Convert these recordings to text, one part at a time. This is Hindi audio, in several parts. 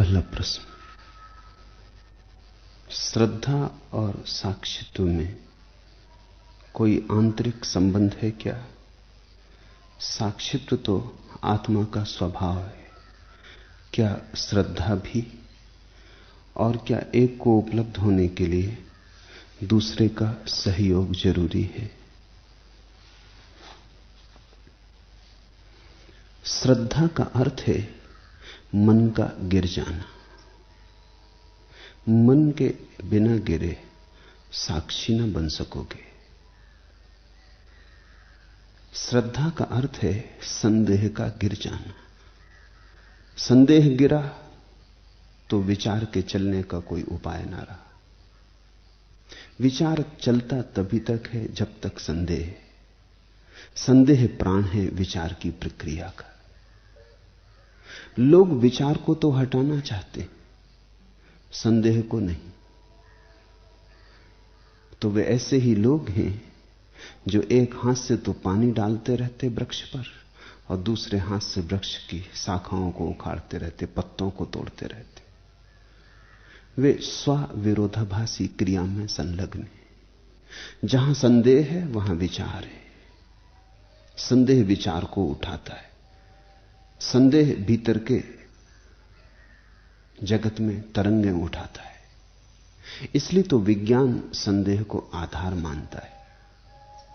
पहला प्रश्न, श्रद्धा और साक्षित्व में कोई आंतरिक संबंध है क्या? साक्षित्व तो आत्मा का स्वभाव है, क्या श्रद्धा भी? और क्या एक को उपलब्ध होने के लिए दूसरे का सहयोग जरूरी है? श्रद्धा का अर्थ है मन का गिर जाना। मन के बिना गिरे साक्षी न बन सकोगे। श्रद्धा का अर्थ है संदेह का गिर जाना। संदेह गिरा तो विचार के चलने का कोई उपाय ना रहा। विचार चलता तभी तक है जब तक संदेह। संदेह प्राण है विचार की प्रक्रिया का। लोग विचार को तो हटाना चाहते, संदेह को नहीं। तो वे ऐसे ही लोग हैं जो एक हाथ से तो पानी डालते रहते वृक्ष पर और दूसरे हाथ से वृक्ष की शाखाओं को उखाड़ते रहते, पत्तों को तोड़ते रहते। वे स्व-विरोधाभासी क्रिया में संलग्न हैं। जहां संदेह है वहां विचार है। संदेह विचार को उठाता है। संदेह भीतर के जगत में तरंगें उठाता है। इसलिए तो विज्ञान संदेह को आधार मानता है,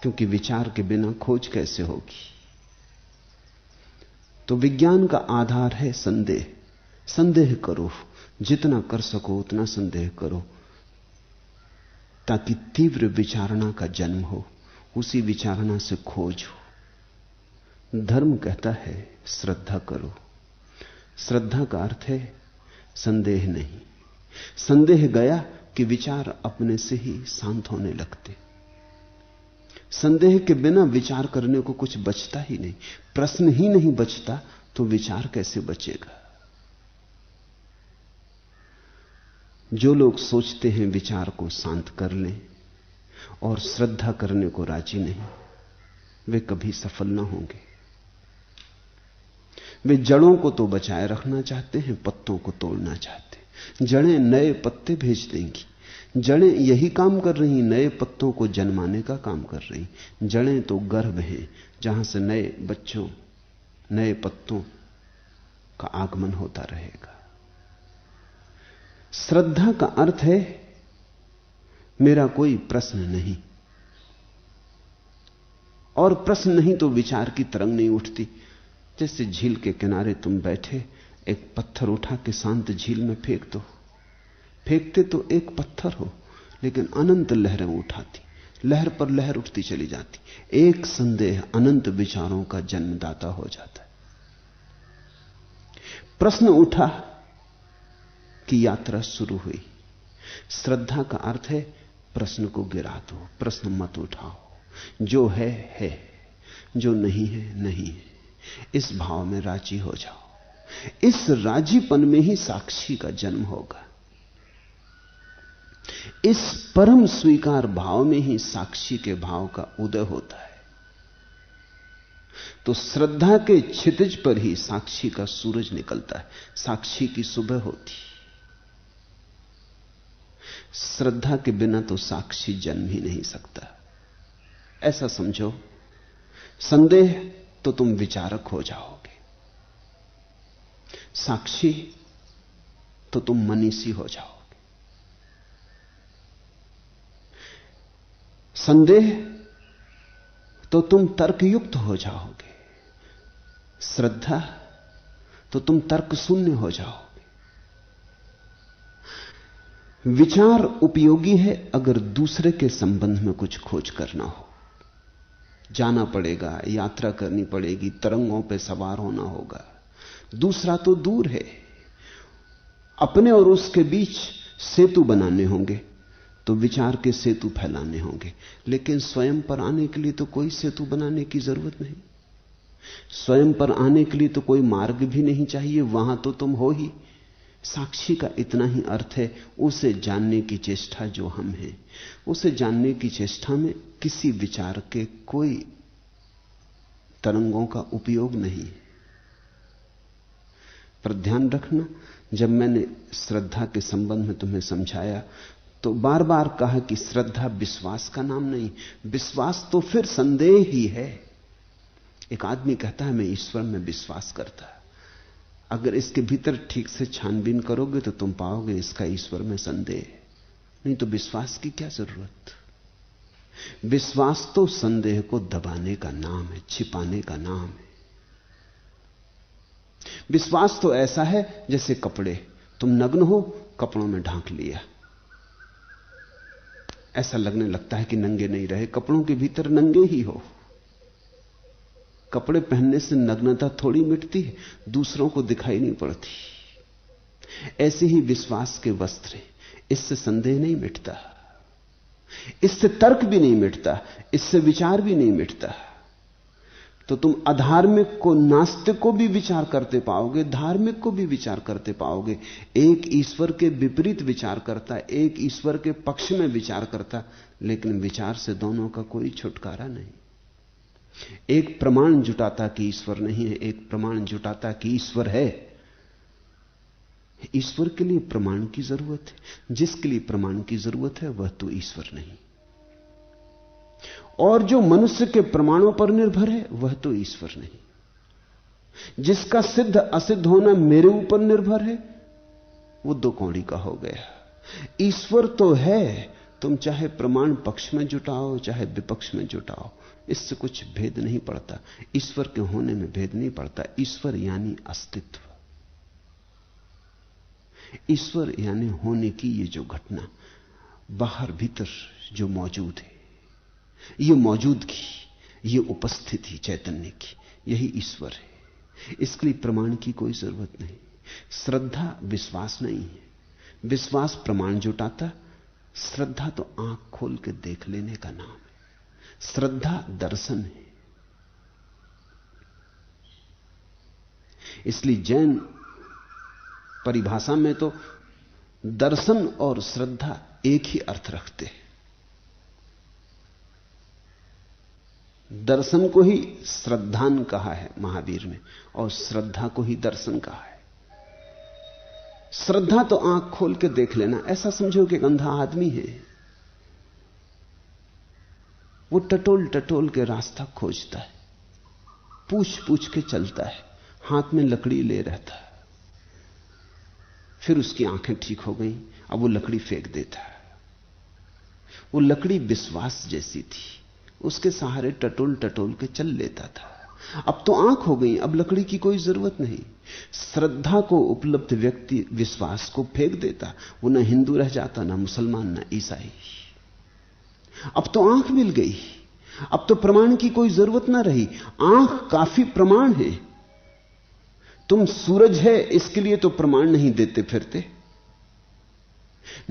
क्योंकि विचार के बिना खोज कैसे होगी। तो विज्ञान का आधार है संदेह। संदेह करो, जितना कर सको उतना संदेह करो, ताकि तीव्र विचारणा का जन्म हो, उसी विचारणा से खोज हो। धर्म कहता है श्रद्धा करो। श्रद्धा का अर्थ है संदेह नहीं। संदेह गया कि विचार अपने से ही शांत होने लगते। संदेह के बिना विचार करने को कुछ बचता ही नहीं। प्रश्न ही नहीं बचता तो विचार कैसे बचेगा? जो लोग सोचते हैं विचार को शांत कर लें और श्रद्धा करने को राजी नहीं, वे कभी सफल ना होंगे। वे जड़ों को तो बचाए रखना चाहते हैं, पत्तों को तोड़ना चाहते हैं। जड़ें नए पत्ते भेज देंगी। जड़ें यही काम कर रही, नए पत्तों को जन्माने का काम कर रही। जड़ें तो गर्भ हैं जहां से नए बच्चों, नए पत्तों का आगमन होता रहेगा। श्रद्धा का अर्थ है मेरा कोई प्रश्न नहीं, और प्रश्न नहीं तो विचार की तरंग नहीं उठती। जैसे झील के किनारे तुम बैठे, एक पत्थर उठा के शांत झील में फेंक दो। फेंकते तो एक पत्थर हो, लेकिन अनंत लहरें उठाती, लहर पर लहर उठती चली जाती। एक संदेह अनंत विचारों का जन्मदाता हो जाता है। प्रश्न उठा कि यात्रा शुरू हुई। श्रद्धा का अर्थ है प्रश्न को गिरा दो, प्रश्न मत उठाओ। जो है, जो नहीं है नहीं है। इस भाव में राजी हो जाओ। इस राजीपन में ही साक्षी का जन्म होगा। इस परम स्वीकार भाव में ही साक्षी के भाव का उदय होता है। तो श्रद्धा के क्षितिज पर ही साक्षी का सूरज निकलता है, साक्षी की सुबह होती। श्रद्धा के बिना तो साक्षी जन्म ही नहीं सकता। ऐसा समझो, संदेह तो तुम विचारक हो जाओगे, साक्षी तो तुम मनीषी हो जाओगे। संदेह तो तुम तर्कयुक्त हो जाओगे, श्रद्धा तो तुम तर्क शून्य हो जाओगे। विचार उपयोगी है अगर दूसरे के संबंध में कुछ खोज करना हो। जाना पड़ेगा, यात्रा करनी पड़ेगी, तरंगों पे सवार होना होगा। दूसरा तो दूर है, अपने और उसके बीच सेतु बनाने होंगे, तो विचार के सेतु फैलाने होंगे। लेकिन स्वयं पर आने के लिए तो कोई सेतु बनाने की जरूरत नहीं। स्वयं पर आने के लिए तो कोई मार्ग भी नहीं चाहिए, वहां तो तुम हो ही। साक्षी का इतना ही अर्थ है उसे जानने की चेष्टा जो हम हैं। उसे जानने की चेष्टा में किसी विचार के कोई तरंगों का उपयोग नहीं। पर ध्यान रखना, जब मैंने श्रद्धा के संबंध में तुम्हें समझाया तो बार बार कहा कि श्रद्धा विश्वास का नाम नहीं, विश्वास तो फिर संदेह ही है। एक आदमी कहता है मैं ईश्वर में विश्वास करता, अगर इसके भीतर ठीक से छानबीन करोगे तो तुम पाओगे इसका ईश्वर में संदेह, नहीं तो विश्वास की क्या जरूरत। विश्वास तो संदेह को दबाने का नाम है, छिपाने का नाम है। विश्वास तो ऐसा है जैसे कपड़े, तुम नग्न हो, कपड़ों में ढांक लिया, ऐसा लगने लगता है कि नंगे नहीं रहे, कपड़ों के भीतर नंगे ही हो। कपड़े पहनने से नग्नता थोड़ी मिटती है, दूसरों को दिखाई नहीं पड़ती। ऐसे ही विश्वास के वस्त्र हैं, इससे संदेह नहीं मिटता, इससे तर्क भी नहीं मिटता, इससे विचार भी नहीं मिटता। तो तुम अधार्मिक को नास्तिक को भी विचार करते पाओगे, धार्मिक को भी विचार करते पाओगे। एक ईश्वर के विपरीत विचार करता, एक ईश्वर के पक्ष में विचार करता, लेकिन विचार से दोनों का कोई छुटकारा नहीं। एक प्रमाण जुटाता कि ईश्वर नहीं है, एक प्रमाण जुटाता कि ईश्वर है। ईश्वर के लिए प्रमाण की जरूरत है, जिसके लिए प्रमाण की जरूरत है वह तो ईश्वर नहीं। और जो मनुष्य के प्रमाणों पर निर्भर है वह तो ईश्वर नहीं। जिसका सिद्ध असिद्ध होना मेरे ऊपर निर्भर है वो दो कौड़ी का हो गया। ईश्वर तो है, तुम चाहे प्रमाण पक्ष में जुटाओ चाहे विपक्ष में जुटाओ, इससे कुछ भेद नहीं पड़ता। ईश्वर के होने में भेद नहीं पड़ता। ईश्वर यानी अस्तित्व, ईश्वर यानी होने की ये जो घटना बाहर भीतर जो मौजूद है, ये मौजूदगी, ये उपस्थिति चैतन्य की, यही ईश्वर है। इसके लिए प्रमाण की कोई जरूरत नहीं। श्रद्धा विश्वास नहीं है, विश्वास प्रमाण जुटाता, श्रद्धा तो आंख खोल के देख लेने का नाम है। श्रद्धा दर्शन है। इसलिए जैन परिभाषा में तो दर्शन और श्रद्धा एक ही अर्थ रखते हैं। दर्शन को ही श्रद्धान कहा है महावीर ने, और श्रद्धा को ही दर्शन कहा है। श्रद्धा तो आंख खोल के देख लेना। ऐसा समझो कि एक अंधा आदमी है, वो टटोल टटोल के रास्ता खोजता है, पूछ पूछ के चलता है, हाथ में लकड़ी ले रहता है। फिर उसकी आंखें ठीक हो गई, अब वो लकड़ी फेंक देता है। वो लकड़ी विश्वास जैसी थी, उसके सहारे टटोल टटोल के चल लेता था। अब तो आंख हो गई, अब लकड़ी की कोई जरूरत नहीं। श्रद्धा को उपलब्ध व्यक्ति विश्वास को फेंक देता, वो ना हिंदू रह जाता, ना मुसलमान, ना ईसाई। अब तो आंख मिल गई, अब तो प्रमाण की कोई जरूरत ना रही। आंख काफी प्रमाण है। तुम सूरज है इसके लिए तो प्रमाण नहीं देते फिरते।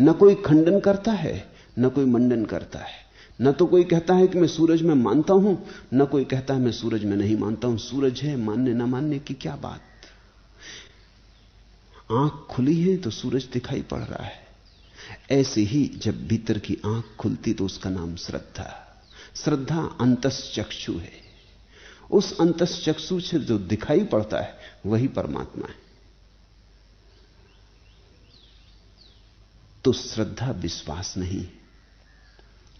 न कोई खंडन करता है, न कोई मंडन करता है। न तो कोई कहता है कि मैं सूरज में मानता हूं, न कोई कहता है मैं सूरज में नहीं मानता हूं। सूरज है, मानने ना मानने की क्या बात। आंख खुली है तो सूरज दिखाई पड़ रहा है। ऐसे ही जब भीतर की आंख खुलती तो उसका नाम श्रद्धा। श्रद्धा अंतश्चक्षु है। उस अंतश्चक्षु से जो दिखाई पड़ता है वही परमात्मा है। तो श्रद्धा विश्वास नहीं है।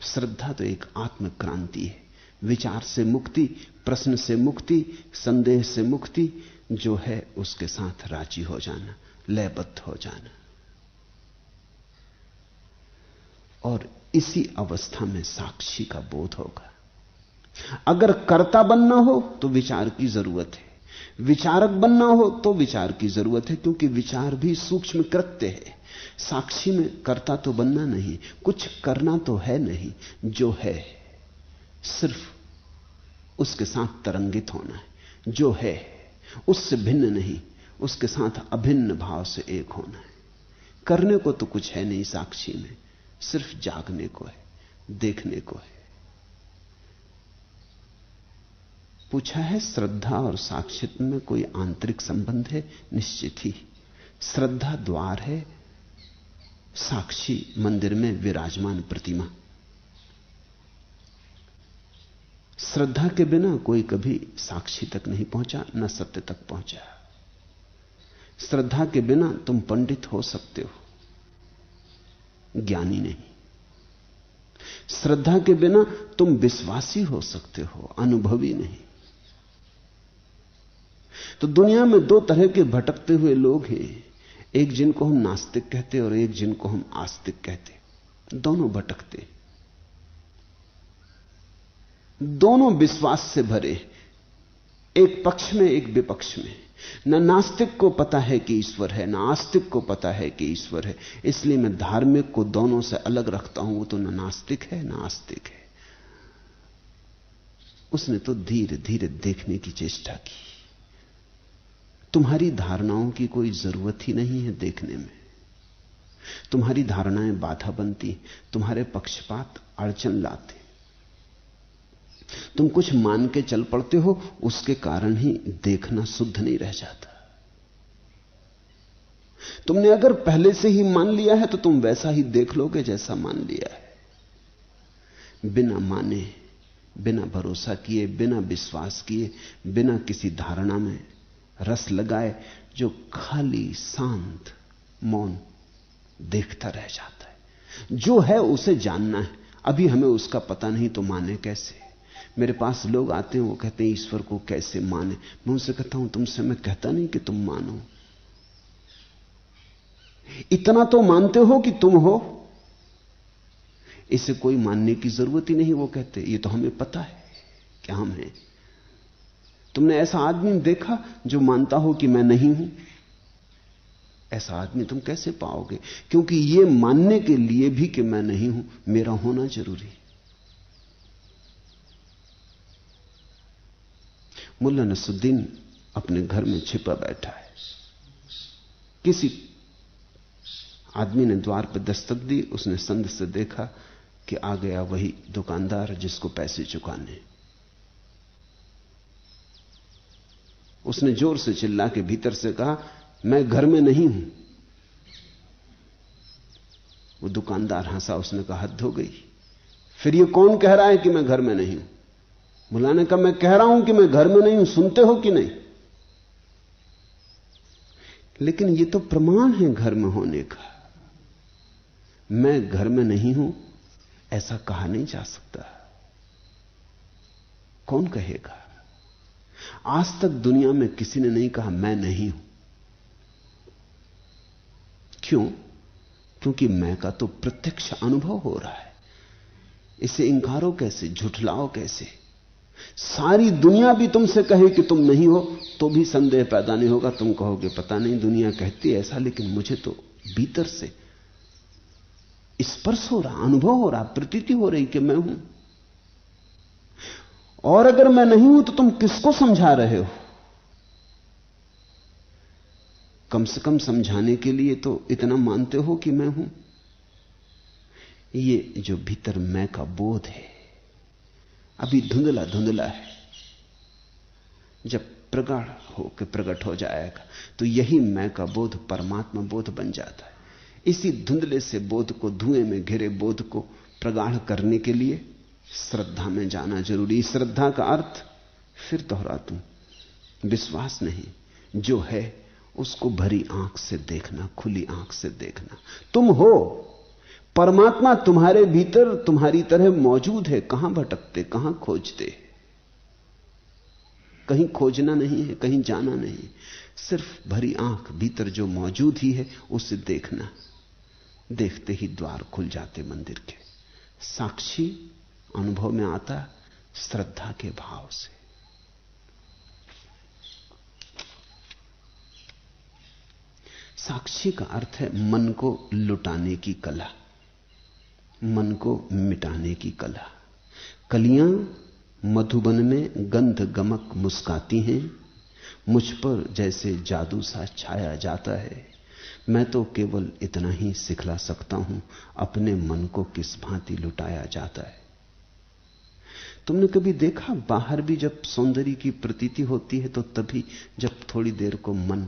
श्रद्धा तो एक आत्मक्रांति है। विचार से मुक्ति, प्रश्न से मुक्ति, संदेह से मुक्ति, जो है उसके साथ राजी हो जाना, लयबद्ध हो जाना। और इसी अवस्था में साक्षी का बोध होगा। अगर कर्ता बनना हो तो विचार की जरूरत है, विचारक बनना हो तो विचार की जरूरत है, क्योंकि विचार भी सूक्ष्म कृत्य है। साक्षी में कर्ता तो बनना नहीं, कुछ करना तो है नहीं। जो है सिर्फ उसके साथ तरंगित होना है। जो है उससे भिन्न नहीं, उसके साथ अभिन्न भाव से एक होना है। करने को तो कुछ है नहीं साक्षी में, सिर्फ जागने को है, देखने को है। पूछा है श्रद्धा और साक्षित्व में कोई आंतरिक संबंध है? निश्चित ही। श्रद्धा द्वार है, साक्षी मंदिर में विराजमान प्रतिमा। श्रद्धा के बिना कोई कभी साक्षी तक नहीं पहुंचा, न सत्य तक पहुंचा। श्रद्धा के बिना तुम पंडित हो सकते हो, ज्ञानी नहीं। श्रद्धा के बिना तुम विश्वासी हो सकते हो, अनुभवी नहीं। तो दुनिया में दो तरह के भटकते हुए लोग हैं, एक जिनको हम नास्तिक कहते और एक जिनको हम आस्तिक कहते। दोनों भटकते, दोनों विश्वास से भरे, एक पक्ष में एक विपक्ष में। न नास्तिक को पता है कि ईश्वर है, न आस्तिक को पता है कि ईश्वर है। इसलिए मैं धार्मिक को दोनों से अलग रखता हूं। वो तो न नास्तिक है न आस्तिक है। उसने तो धीरे धीरे देखने की चेष्टा की। तुम्हारी धारणाओं की कोई जरूरत ही नहीं है देखने में। तुम्हारी धारणाएं बाधा बनती, तुम्हारे पक्षपात अड़चन लाते। तुम कुछ मान के चल पड़ते हो, उसके कारण ही देखना शुद्ध नहीं रह जाता। तुमने अगर पहले से ही मान लिया है तो तुम वैसा ही देख लोगे जैसा मान लिया है। बिना माने, बिना भरोसा किए, बिना विश्वास किए, बिना किसी धारणा में रस लगाए, जो खाली शांत मौन देखता रह जाता है। जो है उसे जानना है, अभी हमें उसका पता नहीं तो माने कैसे। मेरे पास लोग आते हैं, वो कहते हैं ईश्वर को कैसे माने। मैं उनसे कहता हूं तुमसे मैं कहता नहीं कि तुम मानो, इतना तो मानते हो कि तुम हो, इसे कोई मानने की जरूरत ही नहीं। वो कहते ये तो हमें पता है कि हम हैं। तुमने ऐसा आदमी देखा जो मानता हो कि मैं नहीं हूं? ऐसा आदमी तुम कैसे पाओगे? क्योंकि ये मानने के लिए भी कि मैं नहीं हूं, मेरा होना जरूरी है। मुल्ला नसरुद्दीन अपने घर में छिपा बैठा है। किसी आदमी ने द्वार पर दस्तक दी। उसने संद से देखा कि आ गया वही दुकानदार जिसको पैसे चुकाने। उसने जोर से चिल्ला के भीतर से कहा, मैं घर में नहीं हूं। वो दुकानदार हंसा। उसने कहा, हद हो गई, फिर ये कौन कह रहा है कि मैं घर में नहीं हूं? मुल्ला ने कहा, मैं कह रहा हूं कि मैं घर में नहीं हूं, सुनते हो कि नहीं? लेकिन ये तो प्रमाण है घर में होने का। मैं घर में नहीं हूं ऐसा कहा नहीं जा सकता। कौन कहेगा? आज तक दुनिया में किसी ने नहीं कहा मैं नहीं हूं। क्यों? क्योंकि मैं का तो प्रत्यक्ष अनुभव हो रहा है। इसे इंकारो कैसे, झुठलाओ कैसे? सारी दुनिया भी तुमसे कहे कि तुम नहीं हो तो भी संदेह पैदा नहीं होगा। तुम कहोगे पता नहीं दुनिया कहती है ऐसा, लेकिन मुझे तो भीतर से स्पर्श हो रहा, अनुभव हो रहा, प्रतीति हो रही कि मैं हूं। और अगर मैं नहीं हूं तो तुम किसको समझा रहे हो? कम से कम समझाने के लिए तो इतना मानते हो कि मैं हूं। ये जो भीतर मैं का बोध है अभी धुंधला धुंधला है। जब प्रगाढ़ होकर प्रकट हो जाएगा तो यही मैं का बोध परमात्मा बोध बन जाता है। इसी धुंधले से बोध को, धुएं में घिरे बोध को प्रगाढ़ करने के लिए श्रद्धा में जाना जरूरी। श्रद्धा का अर्थ फिर दोहराता हूं, विश्वास नहीं, जो है उसको भरी आंख से देखना, खुली आंख से देखना। तुम हो, परमात्मा तुम्हारे भीतर तुम्हारी तरह मौजूद है। कहां भटकते, कहां खोजते? कहीं खोजना नहीं है, कहीं जाना नहीं, सिर्फ भरी आंख भीतर जो मौजूद ही है उसे देखना। देखते ही द्वार खुल जाते मंदिर के। साक्षी अनुभव में आता श्रद्धा के भाव से। साक्षी का अर्थ है मन को लुटाने की कला, मन को मिटाने की कला। कलियां मधुबन में गंध गमक मुस्काती हैं, मुझ पर जैसे जादू सा छाया जाता है। मैं तो केवल इतना ही सिखला सकता हूं, अपने मन को किस भांति लुटाया जाता है। तुमने कभी देखा बाहर भी जब सौंदर्य की प्रतीति होती है तो तभी जब थोड़ी देर को मन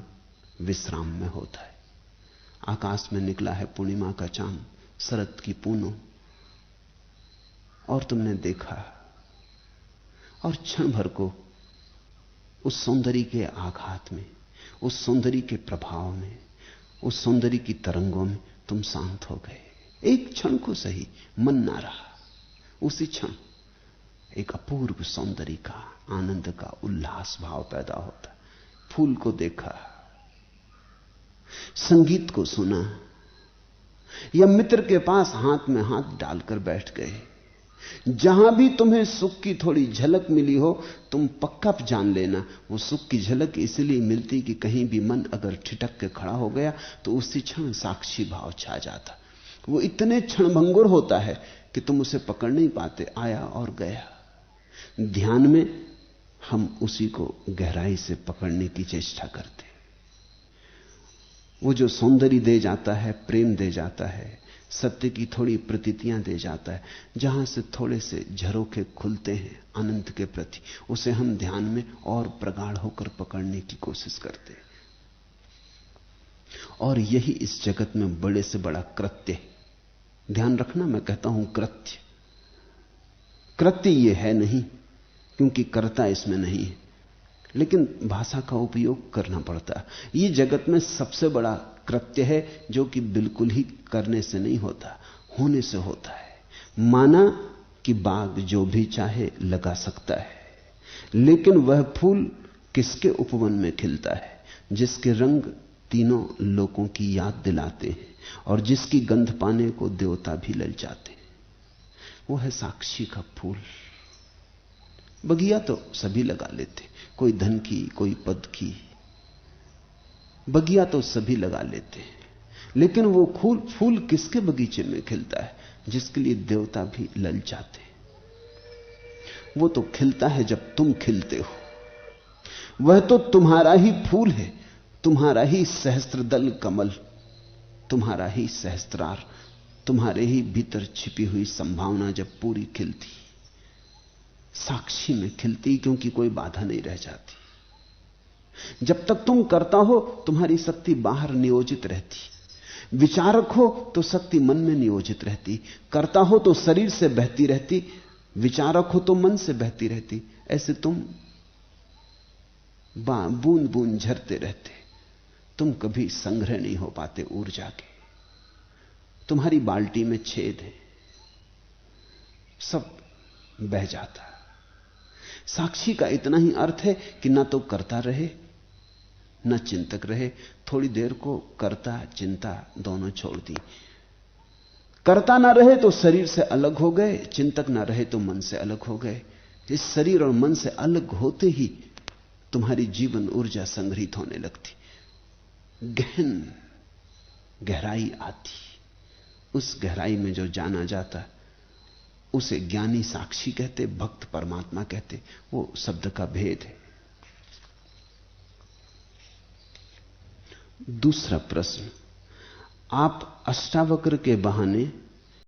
विश्राम में होता है। आकाश में निकला है पूर्णिमा का चांद, शरद की पूनम, और तुमने देखा और क्षण भर को उस सौंदर्य के आघात में उस सौंदर्य के प्रभाव में, उस सौंदर्य की तरंगों में तुम शांत हो गए। एक क्षण को सही, मन ना रहा, उसी क्षण एक अपूर्व सौंदर्य का, आनंद का, उल्लास भाव पैदा होता। फूल को देखा, संगीत को सुना, या मित्र के पास हाथ में हाथ डालकर बैठ गए। जहां भी तुम्हें सुख की थोड़ी झलक मिली हो, तुम पक्का जान लेना वो सुख की झलक इसलिए मिलती कि कहीं भी मन अगर ठिठक के खड़ा हो गया तो उसी क्षण साक्षी भाव छा जाता। वो इतने क्षणभंगुर होता है कि तुम उसे पकड़ नहीं पाते, आया और गया। ध्यान में हम उसी को गहराई से पकड़ने की चेष्टा करते। वो जो सौंदर्य दे जाता है, प्रेम दे जाता है, सत्य की थोड़ी प्रतीतियां दे जाता है, जहां से थोड़े से झरोखे खुलते हैं अनंत के प्रति, उसे हम ध्यान में और प्रगाढ़ होकर पकड़ने की कोशिश करते हैं। और यही इस जगत में बड़े से बड़ा कृत्य है। ध्यान रखना, मैं कहता हूं कृत्य। कृत्य ये है नहीं, क्योंकि कर्ता इसमें नहीं है, लेकिन भाषा का उपयोग करना पड़ता है। ये जगत में सबसे बड़ा कृत्य है जो कि बिल्कुल ही करने से नहीं होता, होने से होता है। माना कि बाग जो भी चाहे लगा सकता है, लेकिन वह फूल किसके उपवन में खिलता है? जिसके रंग तीनों लोगों की याद दिलाते हैं और जिसकी गंध पाने को देवता भी ललचाते हैं। वो है साक्षी का फूल। बगिया तो सभी लगा लेते, कोई धन की, कोई पद की, बगिया तो सभी लगा लेते हैं, लेकिन वो फूल किसके बगीचे में खिलता है? जिसके लिए देवता भी ललचाते हैं। वो तो खिलता है जब तुम खिलते हो। वह तो तुम्हारा ही फूल है, तुम्हारा ही सहस्त्रदल कमल, तुम्हारा ही सहस्त्रार, तुम्हारे ही भीतर छिपी हुई संभावना जब पूरी खिलती, साक्षी में खिलती, क्योंकि कोई बाधा नहीं रह जाती। जब तक तुम करता हो तुम्हारी शक्ति बाहर नियोजित रहती, विचारक हो तो शक्ति मन में नियोजित रहती, करता हो तो शरीर से बहती रहती, विचारक हो तो मन से बहती रहती। ऐसे तुम बूंद बूंद झरते रहते, तुम कभी संग्रह नहीं हो पाते ऊर्जा के। तुम्हारी बाल्टी में छेद है, सब बह जाता। साक्षी का इतना ही अर्थ है कि ना तो करता रहे ना चिंतक रहे। थोड़ी देर को करता चिंता दोनों छोड़ दी। करता ना रहे तो शरीर से अलग हो गए, चिंतक ना रहे तो मन से अलग हो गए। इस शरीर और मन से अलग होते ही तुम्हारी जीवन ऊर्जा संग्रहित होने लगती, गहन गहराई आती। उस गहराई में जो जाना जाता उसे ज्ञानी साक्षी कहते, भक्त परमात्मा कहते। वो शब्द का भेद है। दूसरा प्रश्न, आप अष्टावक्र के बहाने